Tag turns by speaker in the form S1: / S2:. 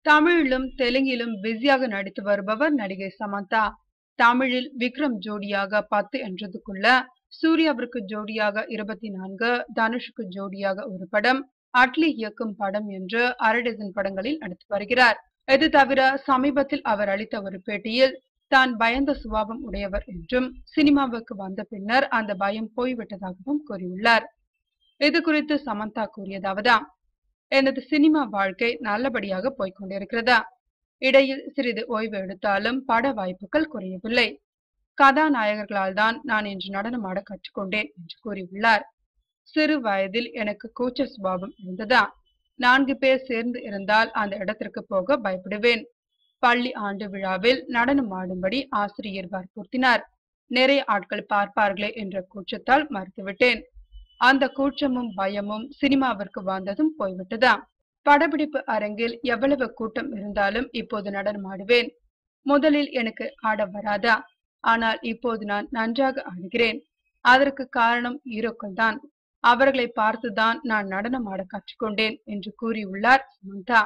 S1: தமிழிலும் தெலுங்கிலும் பிஸியாக நடித்து வருபவர் நடிகை சமந்தா. தமிழில் விக்ரம் ஜோடியாக 10 என்றதுக்குள்ள, சூர்யாவிற்கு ஜோடியாக 24, தனுஷுக்கு ஜோடியாக ஒரு படம், அட்லி இயக்கும் படம் என்று அரை டஜன் படங்களில் நடித்து வருகிறார். இது தவிர சமீபத்தில் அவர் அளித்த ஒரு பேட்டியில் தான் பயந்த சுபாவம் உடையவர் என்றும், சினிமாவுக்கு வந்த பின்னர் அந்த பயம் போய்விட்டதாகவும் கூறியுள்ளார். இது குறித்து சமந்தா கூறியதாவது: எனது சினிமா வாழ்க்கை நல்லபடியாக போய்கொண்டிருக்கிறதா. இடையில் சிறிது ஓய்வு எடுத்தாலும் பட வாய்ப்புகள் குறையவில்லை. கதாநாயகர்களால் தான் நான் இன்று நடனமாட கற்றுக்கொண்டேன் என்று கூறியுள்ளார். சிறு வயதில் எனக்கு கூச்ச சுபாவம் இருந்ததா. 4 பேர் சேர்ந்து இருந்தால் அந்த இடத்திற்கு போக பயப்படுவேன். பள்ளி ஆண்டு விழாவில் நடனம் ஆடும்படி ஆசிரியர் வற்புறுத்தினார். நிறைய ஆட்கள் பார்ப்பார்களே என்ற கூச்சத்தால் மறுத்துவிட்டேன். அந்த கூச்சமும் பயமும் சினிமாவிற்கு வந்ததும் போய்விட்டதா. படப்பிடிப்பு அரங்கில் எவ்வளவு கூட்டம் இருந்தாலும் இப்போது நடனம் ஆடுவேன். முதலில் எனக்கு ஆட வராதா, ஆனால் இப்போது நான் நன்றாக ஆடுகிறேன். அதற்கு காரணம் ஹீரோக்கள் தான். அவர்களை பார்த்துதான் நான் நடனம் ஆட கற்றுக்கொண்டேன் என்று கூறியுள்ளார் சமந்தா.